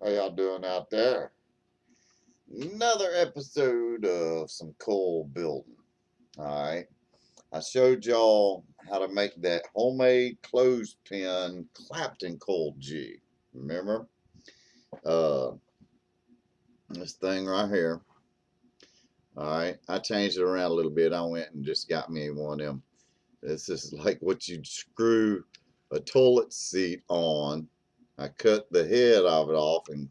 How y'all doing out there? Another episode of some coil building. Alright. I showed y'all how to make that homemade clothespin clapton coil G. Remember? Uh this thing right here. Alright. I changed it around a little bit. I went and just got me one of them. This is like what you'd screw a toilet seat on. I cut the head of it off and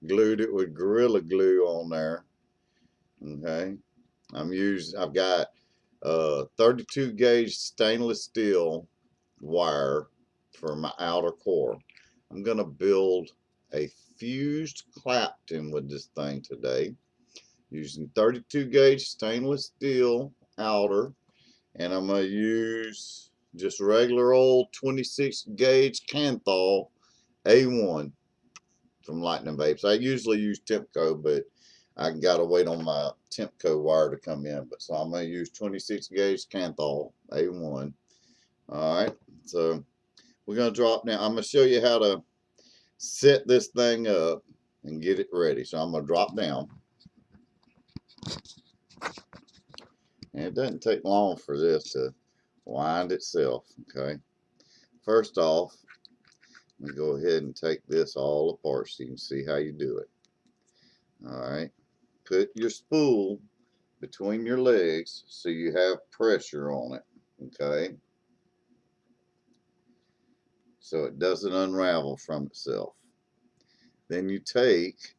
glued it with Gorilla Glue on there. Okay, I've got 32 gauge stainless steel wire for my outer core. I'm gonna build a fused clapton with this thing today using 32 gauge stainless steel outer, and I'm gonna use just regular old 26 gauge Canthal A1 from Lightning Vapes. I usually use Tempco, but I gotta wait on my Tempco wire to come in. But so I'm gonna use 26 gauge Canthal A1. All right, so we're gonna drop down. I'm gonna show you how to set this thing up and get it ready. So I'm gonna drop down, and it doesn't take long for this to wind itself. Okay, first off, let me go ahead and take this all apart so you can see how you do it. All right, put your spool between your legs so you have pressure on it. Okay, so it doesn't unravel from itself. Then you take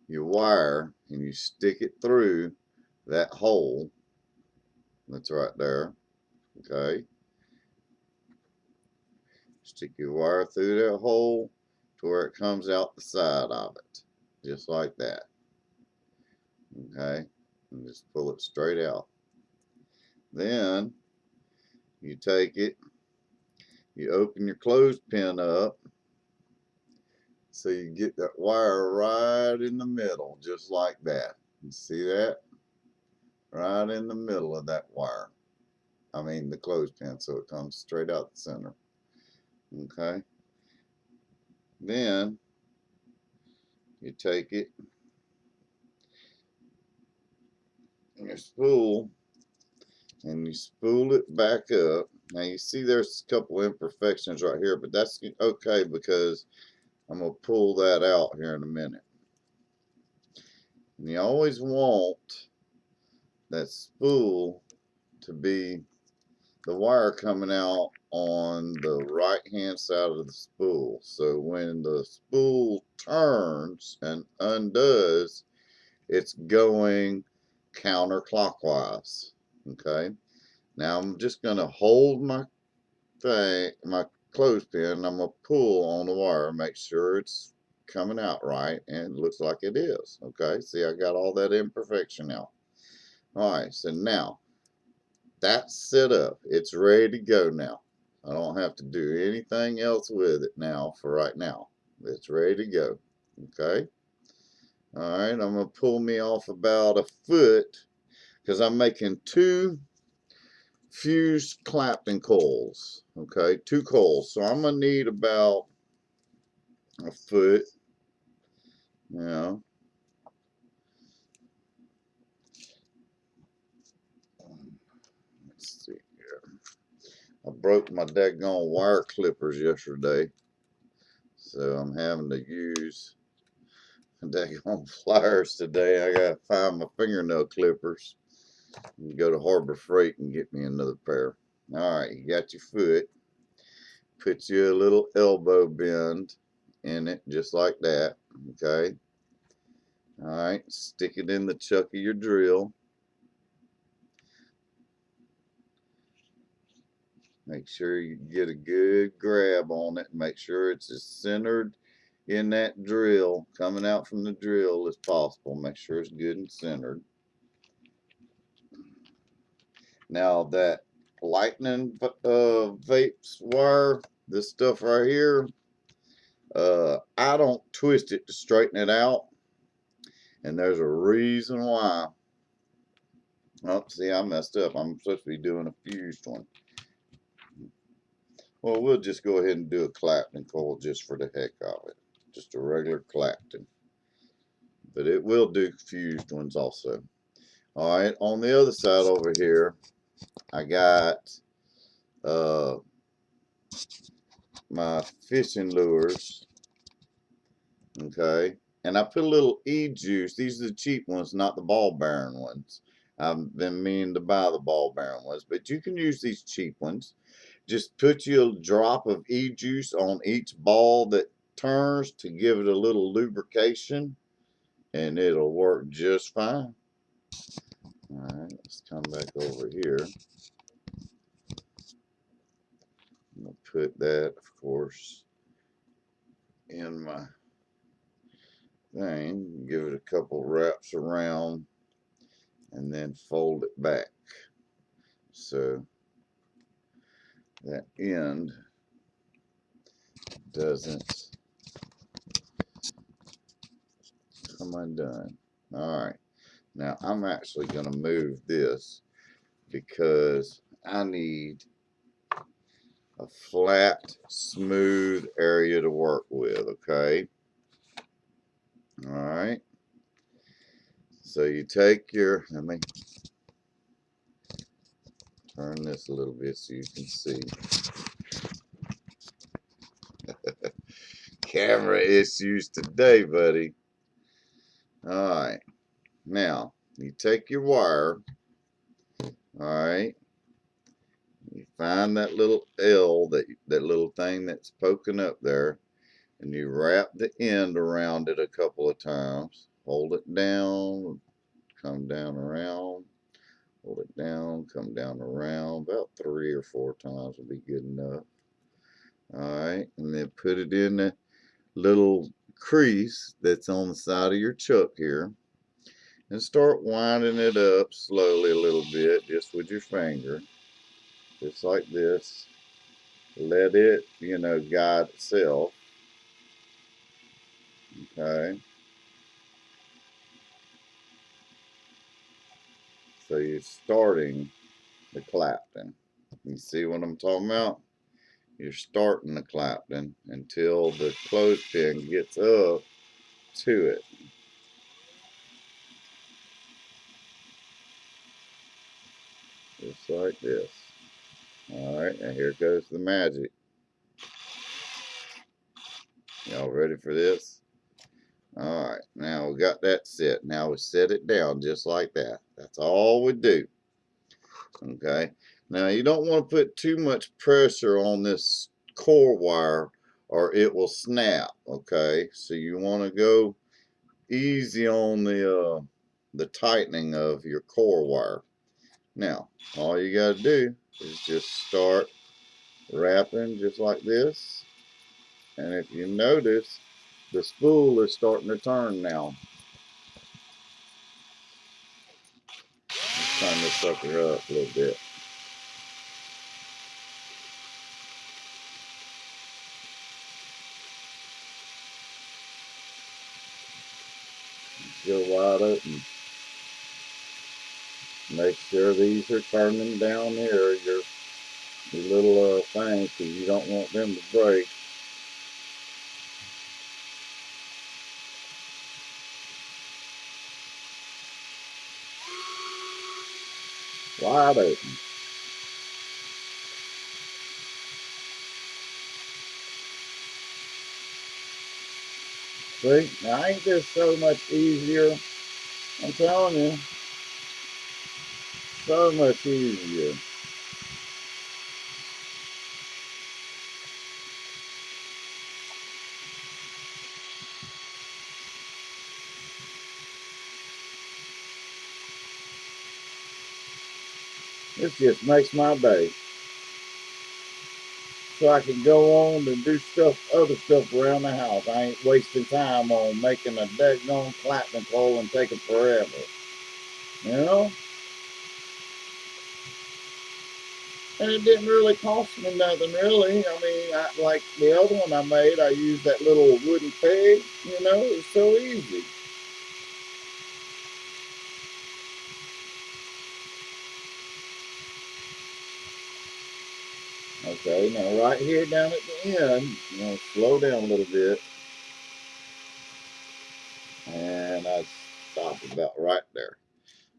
your wire and you stick it through that hole that's right there. Okay, stick your wire through that hole to where it comes out the side of it, just like that. Okay, and just pull it straight out. Then you take it, you open your clothespin up so you get that wire right in the middle, just like that. You see that? Right in the middle of that wire. I mean the clothespin, so it comes straight out the center. Okay. Then you take it, your spool, and you spool it back up. Now you see there's a couple imperfections right here, but that's okay because I'm going to pull that out here in a minute. And you always want that spool to be the wire coming out on the right hand side of the spool. So when the spool turns and undoes, it's going counterclockwise. Okay. Now I'm just going to hold my clothespin. I'm going to pull on the wire, make sure it's coming out right, and it looks like it is. Okay. See, I got all that imperfection out. All right. So now that's set up. It's ready to go now. I don't have to do anything else with it now for right now. It's ready to go. Okay. All right. I'm going to pull me off about a foot because I'm making two fused clapton coils. Okay. Two coils. So I'm going to need about a foot. You know. Let's see here. I broke my daggone wire clippers yesterday. So I'm having to use daggone pliers today. I gotta find my fingernail clippers and go to Harbor Freight and get me another pair. Alright, you got your foot. Put you a little elbow bend in it, just like that. Okay. Alright, stick it in the chuck of your drill. Make sure you get a good grab on it. Make sure it's as centered in that drill, coming out from the drill as possible. Make sure it's good and centered. Now that lightning vapes wire, this stuff right here, I don't twist it to straighten it out, and there's a reason why. Oh, see, I messed up. I'm supposed to be doing a fused one. Well, we'll just go ahead and do a clapton coil just for the heck of it. just a regular clapton. But it will do fused ones also. Alright, on the other side over here, I got my fishing lures. Okay, and I put a little E-juice. These are the cheap ones, not the ball bearing ones. I've been meaning to buy the ball bearing ones, but you can use these cheap ones. Just put you a drop of E-juice on each ball that turns to give it a little lubrication, and it'll work just fine. Alright, let's come back over here. I'm going to put that, of course, in my thing. Give it a couple wraps around, and then fold it back. So that end doesn't come undone. Alright, now I'm actually going to move this because I need a flat, smooth area to work with, okay? Alright, so you take your, let me turn this a little bit so you can see. Camera issues today, buddy. Alright, now you take your wire, alright, you find that little L, that little thing that's poking up there, and you wrap the end around it a couple of times. Hold it down, come down around, hold it down, come down around. About 3 or 4 times will be good enough. Alright, and then put it in the little crease that's on the side of your chuck here, and start winding it up slowly a little bit, just with your finger, just like this. Let it, guide itself. Okay, so you're starting the clapton. You see what I'm talking about? You're starting the clapton until the clothespin gets up to it. Just like this. Alright, and here goes the magic. Y'all ready for this? Alright, now we got that set. Now we set it down just like that. That's all we do. Okay, now you don't want to put too much pressure on this core wire or it will snap. Okay, so you want to go easy on the tightening of your core wire. Now all you got to do is just start wrapping just like this, and if you notice, the spool is starting to turn now. Let's turn this sucker up a little bit. Still wide open. Make sure these are turning down here, your little things, because you don't want them to break. Wide open. See, now ain't this so much easier? I'm telling you, so much easier. This just makes my day. So I can go on and do other stuff around the house. I ain't wasting time on making a daggone clapping coil and taking forever. You know? And it didn't really cost me nothing, really. I mean, like the other one I made, I used that little wooden peg. It was so easy. Okay, now right here down at the end, slow down a little bit. And I stop about right there.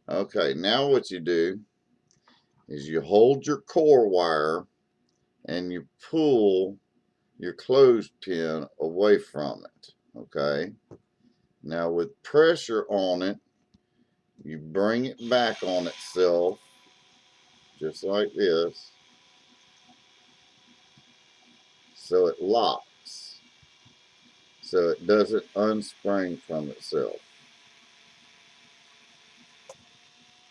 Okay, now what you do is you hold your core wire and you pull your clothespin away from it. Okay, now with pressure on it, you bring it back on itself just like this, so it locks, so it doesn't unspring from itself.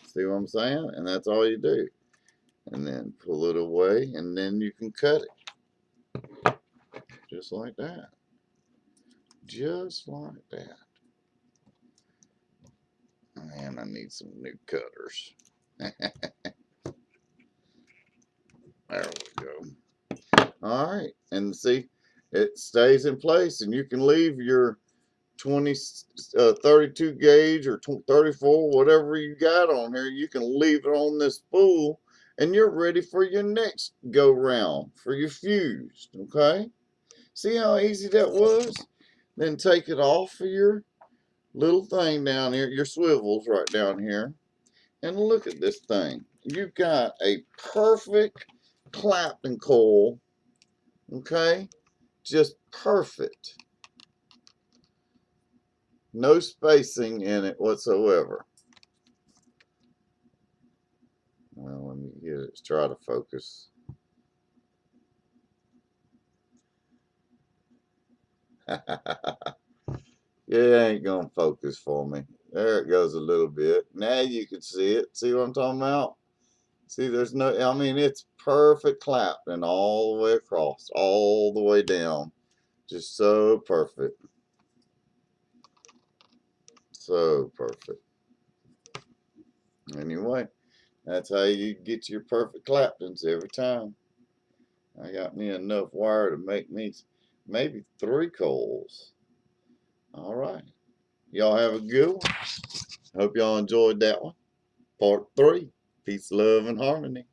See what I'm saying? And that's all you do. And then pull it away, and then you can cut it just like that. Just like that. Man, I need some new cutters. There we go. All right, and see, it stays in place, and you can leave your 32 gauge or 34, whatever you got on here. You can leave it on this spool, and you're ready for your next go round for your fused. Okay, see how easy that was? Then take it off of your little thing down here, your swivels right down here, and look at this thing. You've got a perfect clapton coil. Okay, just perfect. No spacing in it whatsoever. Well, let me get it, try to focus. It ain't gonna focus for me. There it goes a little bit. Now you can see it. See what I'm talking about? See, there's no, I mean, it's perfect clapton all the way across, all the way down. Just so perfect. So perfect. Anyway, that's how you get your perfect claptons every time. I got me enough wire to make me maybe 3 coils. All right. Y'all have a good one. Hope y'all enjoyed that one. Part 3. Peace, love, and harmony.